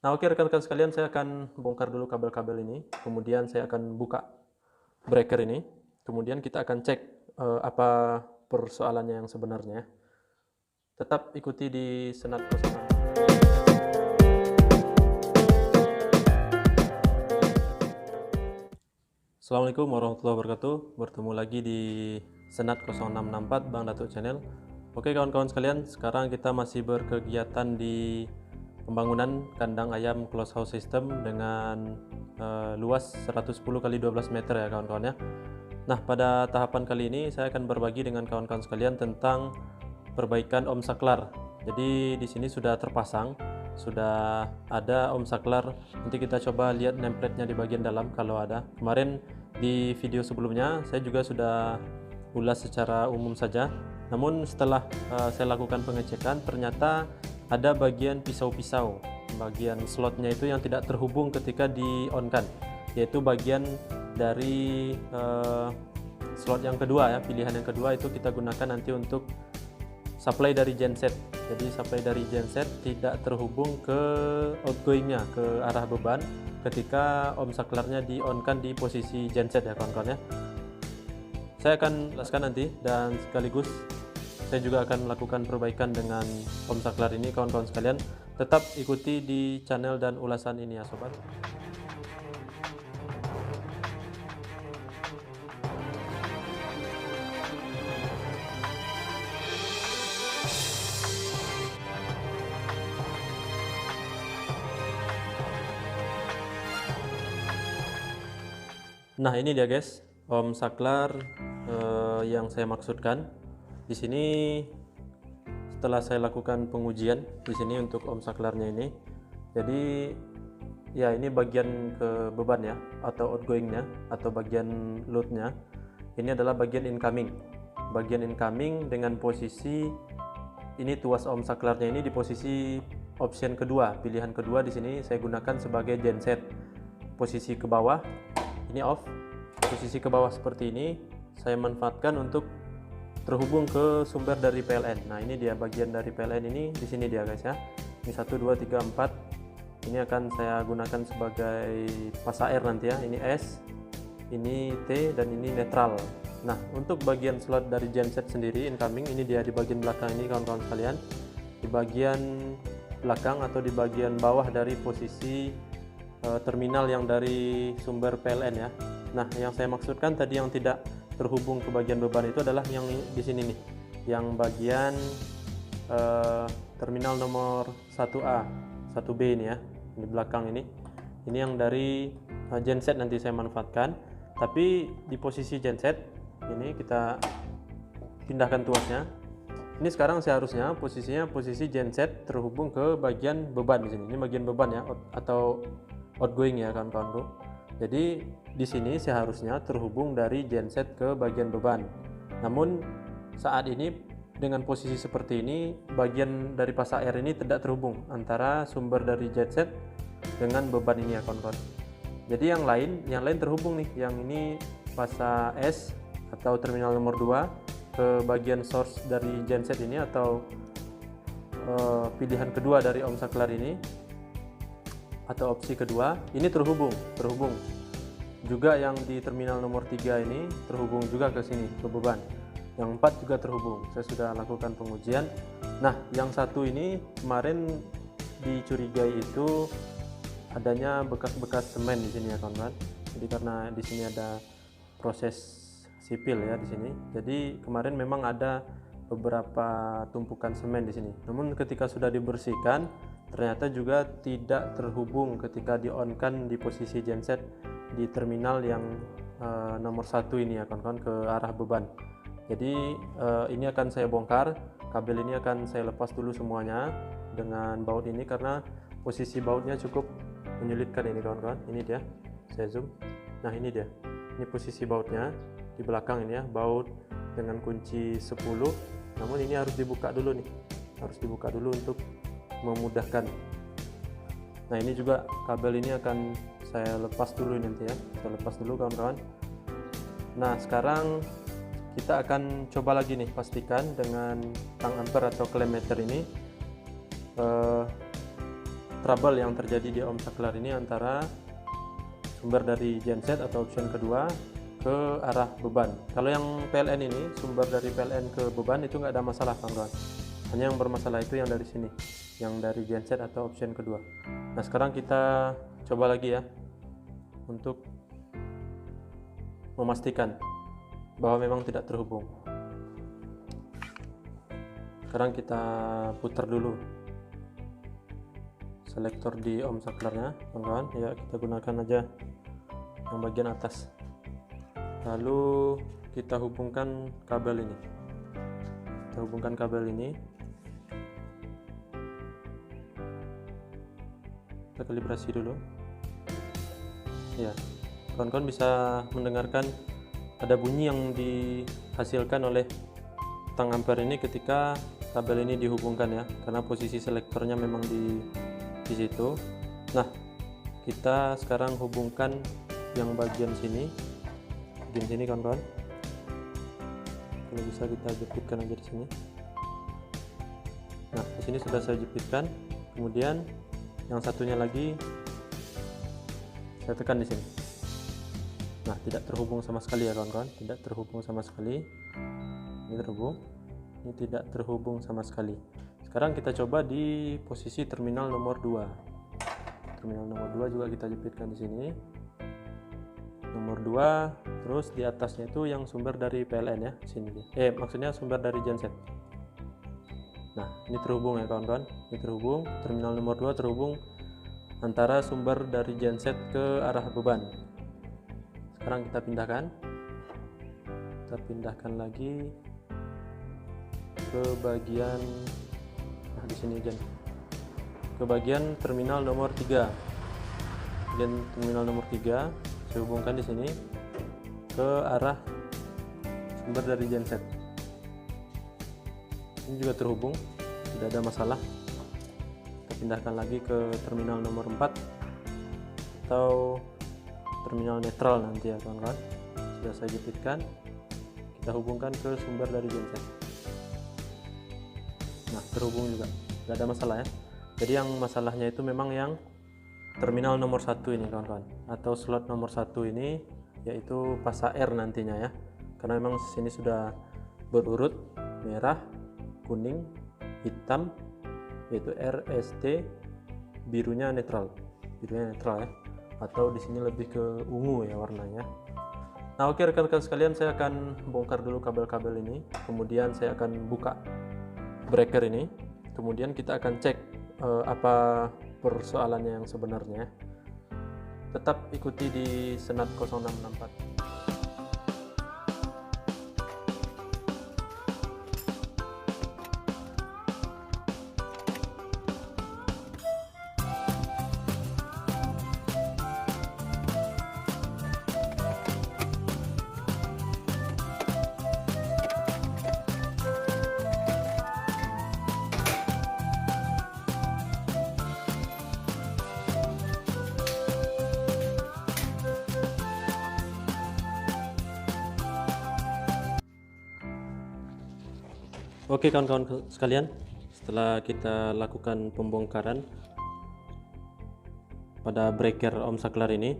Nah, oke rekan-rekan sekalian, saya akan bongkar dulu kabel-kabel ini, kemudian saya akan buka breaker ini, kemudian kita akan cek apa persoalannya yang sebenarnya. Tetap ikuti di Senat 06. Assalamualaikum warahmatullahi wabarakatuh. Bertemu lagi di Senat 0664 Bang Datuk Channel. Oke kawan-kawan sekalian, sekarang kita masih berkegiatan di pembangunan kandang ayam close house system dengan luas 110 kali 12 meter ya kawan-kawan ya. Nah, pada tahapan kali ini saya akan berbagi dengan kawan-kawan sekalian tentang perbaikan om saklar. Jadi di sini sudah terpasang, sudah ada om saklar. Nanti kita coba lihat nameplate-nya di bagian dalam kalau ada. Kemarin di video sebelumnya saya juga sudah ulas secara umum saja. Namun setelah saya lakukan pengecekan, ternyata ada bagian pisau-pisau, bagian slotnya itu yang tidak terhubung ketika di on kan, yaitu bagian dari slot yang kedua ya, pilihan yang kedua itu kita gunakan nanti untuk supply dari genset. Jadi supply dari genset tidak terhubung ke outgoingnya, ke arah beban ketika om saklarnya di on kan di posisi genset ya kawan-kawan ya. Saya akan jelaskan nanti, dan sekaligus saya juga akan melakukan perbaikan dengan om saklar ini kawan-kawan sekalian. Tetap ikuti di channel dan ulasan ini ya sobat. Nah, ini dia guys, om saklar yang saya maksudkan. Di sini setelah saya lakukan pengujian di sini untuk om saklarnya ini. Jadi ya ini bagian ke beban ya, atau outgoingnya, atau bagian loadnya. Ini adalah bagian incoming. Bagian incoming dengan posisi ini, tuas om saklarnya ini di posisi option kedua, pilihan kedua. Di sini saya gunakan sebagai genset. Posisi ke bawah ini off, posisi ke bawah seperti ini saya manfaatkan untuk terhubung ke sumber dari PLN. Nah, ini dia bagian dari PLN ini, di sini dia guys ya. Ini 1 2 3 4. Ini akan saya gunakan sebagai pas air nanti ya. Ini S, ini T, dan ini netral. Nah, untuk bagian slot dari genset sendiri incoming, ini dia di bagian belakang ini kawan-kawan sekalian. Di bagian belakang atau di bagian bawah dari posisi terminal yang dari sumber PLN ya. Nah, yang saya maksudkan tadi yang tidak terhubung ke bagian beban itu adalah yang di sini nih, yang bagian terminal nomor 1A, 1B ini ya, di belakang ini. Ini yang dari genset nanti saya manfaatkan. Tapi di posisi genset ini kita pindahkan tuasnya. Ini sekarang seharusnya posisinya posisi genset terhubung ke bagian beban di sini. Ini bagian beban ya, atau outgoing ya kawan-kawan bro. Jadi di sini seharusnya terhubung dari genset ke bagian beban. Namun saat ini dengan posisi seperti ini, bagian dari pas air ini tidak terhubung antara sumber dari genset dengan beban ini ya kawan-kawan. Jadi yang lain terhubung nih. Yang ini pasa S atau terminal nomor 2 ke bagian source dari genset ini, atau pilihan kedua dari om saklar ini, atau opsi kedua ini terhubung juga. Yang di terminal nomor 3 ini terhubung juga ke sini, ke beban. Yang 4 juga terhubung, saya sudah lakukan pengujian. Nah, yang satu ini kemarin dicurigai itu adanya bekas-bekas semen di sini ya kawan-kawan. Jadi karena di sini ada proses sipil ya di sini, jadi kemarin memang ada beberapa tumpukan semen di sini. Namun ketika sudah dibersihkan, ternyata juga tidak terhubung ketika di on kan di posisi genset di terminal yang nomor 1 ini ya kawan-kawan, ke arah beban. Jadi ini akan saya bongkar, kabel ini akan saya lepas dulu semuanya dengan baut ini, karena posisi bautnya cukup menyulitkan ini kawan-kawan. Ini dia, saya zoom. Nah, ini dia, ini posisi bautnya di belakang ini ya, baut dengan kunci 10. Namun ini harus dibuka dulu nih, harus dibuka dulu untuk memudahkan. Nah, ini juga kabel ini akan saya lepas dulu nanti ya, saya lepas dulu kawan-kawan. Nah, sekarang kita akan coba lagi nih pastikan dengan tang ampere atau klem meter ini trouble yang terjadi di ohm saklar ini antara sumber dari genset atau option kedua ke arah beban. Kalau yang PLN ini, sumber dari PLN ke beban itu nggak ada masalah kawan-kawan. Hanya yang bermasalah itu yang dari sini, yang dari genset atau option kedua. Nah sekarang kita coba lagi ya untuk memastikan bahwa memang tidak terhubung. Sekarang kita putar dulu selektor di ohm saklarnya kawan-kawan ya, kita gunakan aja yang bagian atas, lalu kita hubungkan kabel ini, kita kalibrasi dulu ya. Kawan-kawan bisa mendengarkan ada bunyi yang dihasilkan oleh tang ampere ini ketika kabel ini dihubungkan ya, karena posisi selektornya memang di situ. Nah kita sekarang hubungkan yang bagian sini kawan-kawan. Kalau bisa kita jepitkan aja di sini. Nah di sini sudah saya jepitkan, kemudian yang satunya lagi saya tekan di sini. Nah tidak terhubung sama sekali ya kawan-kawan, tidak terhubung sama sekali. Ini terhubung, ini tidak terhubung sama sekali. Sekarang kita coba di posisi terminal nomor 2. Terminal nomor 2 juga kita jepitkan di sini. Nomor 2, terus di atasnya itu yang sumber dari PLN ya, sini. Maksudnya sumber dari genset. Nah, ini terhubung ya kawan-kawan. Ini terhubung, terminal nomor 2 terhubung antara sumber dari genset ke arah beban. Sekarang kita pindahkan. Kita pindahkan lagi ke bagian di sini aja. Ke bagian terminal nomor 3. Bagian terminal nomor 3 saya hubungkan di sini ke arah sumber dari genset. Ini juga terhubung, tidak ada masalah. Kita pindahkan lagi ke terminal nomor 4 atau terminal netral nanti ya kawan-kawan. Sudah saya jepitkan, kita hubungkan ke sumber dari genset. Nah terhubung juga, tidak ada masalah ya. Jadi yang masalahnya itu memang yang terminal nomor 1 ini kawan-kawan, atau slot nomor 1 ini, yaitu pasa R nantinya ya, karena memang sini sudah berurut merah, kuning, hitam, yaitu R, S, T, birunya netral ya, atau di sini lebih ke ungu ya warnanya. Nah oke rekan-rekan sekalian, saya akan bongkar dulu kabel-kabel ini, kemudian saya akan buka breaker ini, kemudian kita akan cek apa persoalannya yang sebenarnya. Tetap ikuti di Senat 0664. Oke kawan-kawan sekalian, setelah kita lakukan pembongkaran pada breaker ohm saklar ini,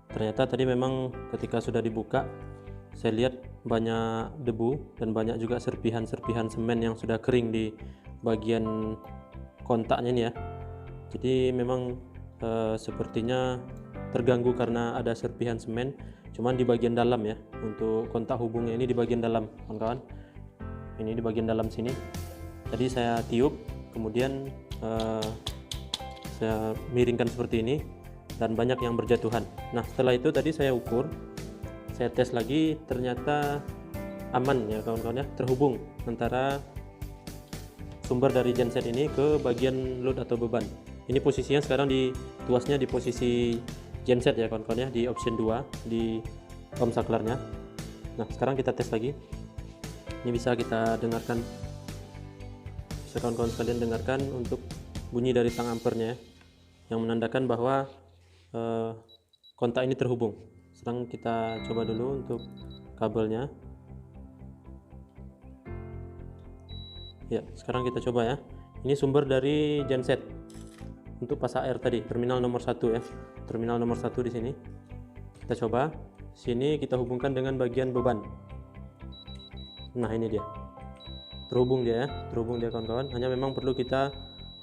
ternyata tadi memang ketika sudah dibuka saya lihat banyak debu dan banyak juga serpihan-serpihan semen yang sudah kering di bagian kontaknya ini ya. Jadi memang sepertinya terganggu karena ada serpihan semen, cuman di bagian dalam ya, untuk kontak hubungnya ini di bagian dalam kawan-kawan. Ini di bagian dalam sini. Tadi saya tiup, kemudian saya miringkan seperti ini dan banyak yang berjatuhan. Nah setelah itu tadi saya ukur, saya tes lagi, ternyata aman ya kawan-kawan ya, terhubung antara sumber dari genset ini ke bagian load atau beban. Ini posisinya sekarang tuasnya di posisi genset ya kawan-kawan ya, di option 2 di ohm saklarnya. Nah sekarang kita tes lagi. Ini bisa kita dengarkan, bisa kawan-kawan sekalian dengarkan untuk bunyi dari tang ampernya yang menandakan bahwa kontak ini terhubung. Sekarang kita coba dulu untuk kabelnya. Ya, sekarang kita coba ya. Ini sumber dari genset. untuk pas AR tadi, terminal nomor 1 ya. Terminal nomor 1 di sini. Kita coba. Sini kita hubungkan dengan bagian beban. Nah, ini dia. Terhubung dia ya, terhubung dia kawan-kawan. Hanya memang perlu kita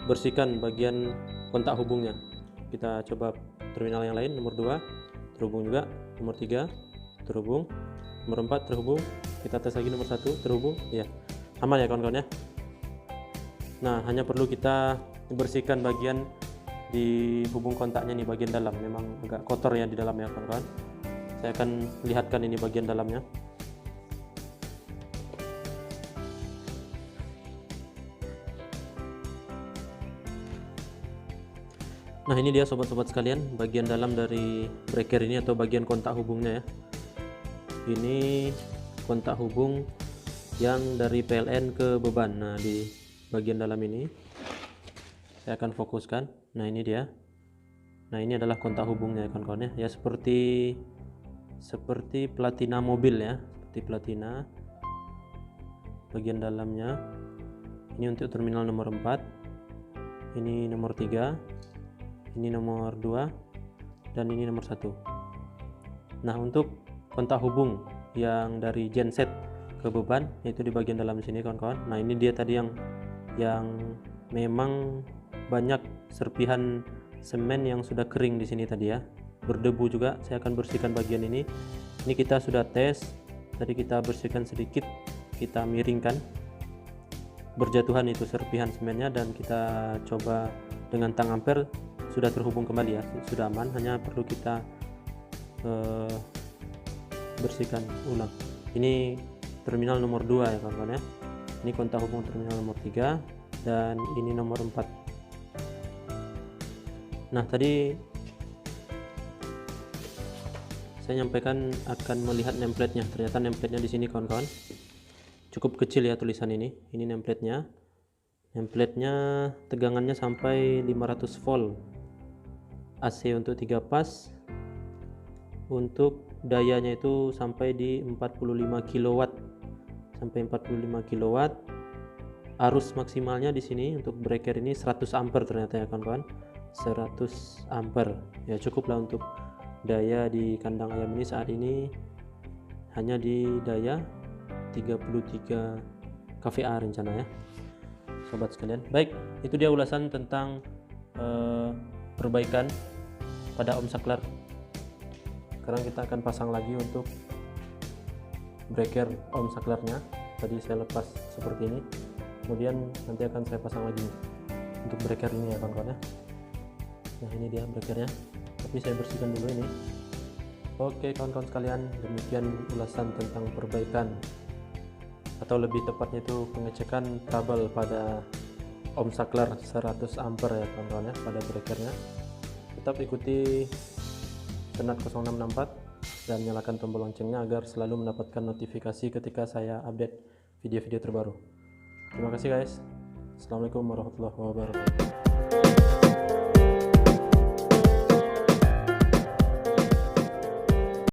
bersihkan bagian kontak hubungnya. Kita coba terminal yang lain, nomor 2 terhubung juga, nomor 3 terhubung, nomor 4 terhubung. Kita tes lagi nomor 1 terhubung. Ya, aman ya kawan-kawan ya. Nah, hanya perlu kita bersihkan bagian di hubung kontaknya nih, bagian dalam. Memang agak kotor ya di dalam ya kawan-kawan. Saya akan lihatkan ini bagian dalamnya. Nah, ini dia sobat-sobat sekalian, bagian dalam dari breaker ini atau bagian kontak hubungnya ya. Ini kontak hubung yang dari PLN ke beban. Nah, di bagian dalam ini saya akan fokuskan. Nah, ini dia. Nah, ini adalah kontak hubungnya kawan-kawan ya. Ya, seperti platina mobil ya, seperti platina. Bagian dalamnya ini untuk terminal nomor 4, ini nomor 3, ini nomor 2, dan ini nomor 1. Nah, untuk kontak hubung yang dari genset ke beban itu di bagian dalam sini kawan-kawan. Nah, ini dia tadi yang memang banyak serpihan semen yang sudah kering di sini tadi ya, berdebu juga. Saya akan bersihkan bagian ini. Ini kita sudah tes tadi, kita bersihkan sedikit, kita miringkan, berjatuhan itu serpihan semennya, dan kita coba dengan tang ampere, sudah terhubung kembali ya, sudah aman. Hanya perlu kita bersihkan ulang. Ini terminal nomor 2 ya kawan-kawan ya. Ini kontak hubung terminal nomor 3 dan ini nomor 4. Nah, tadi saya nyampaikan akan melihat nameplate-nya. Ternyata nameplate-nya di sini kawan-kawan. Cukup kecil ya tulisan ini. Ini nameplate-nya. Nameplate-nya tegangannya sampai 500 volt. AC untuk 3 pas. Untuk dayanya itu sampai di 45 kW. Sampai 45 kW. Arus maksimalnya di sini untuk breaker ini 100 ampere ternyata ya kawan-kawan. 100 ampere. Ya, cukuplah untuk daya di kandang ayam ini saat ini hanya di daya 33 kVA rencana ya sobat sekalian. Baik, itu dia ulasan tentang perbaikan pada ohm saklar. Sekarang kita akan pasang lagi untuk breaker ohm saklarnya. Tadi saya lepas seperti ini, kemudian nanti akan saya pasang lagi untuk breaker ini ya kawan-kawan ya. Nah, ini dia breakernya, tapi saya bersihkan dulu ini. Oke kawan-kawan sekalian, demikian ulasan tentang perbaikan, atau lebih tepatnya itu pengecekan kabel pada ohm saklar 100 ampere ya kawan-kawan ya, pada breakernya. Tetap ikuti Senat 0664 dan nyalakan tombol loncengnya agar selalu mendapatkan notifikasi ketika saya update video-video terbaru. Terima kasih guys. Assalamualaikum warahmatullahi wabarakatuh.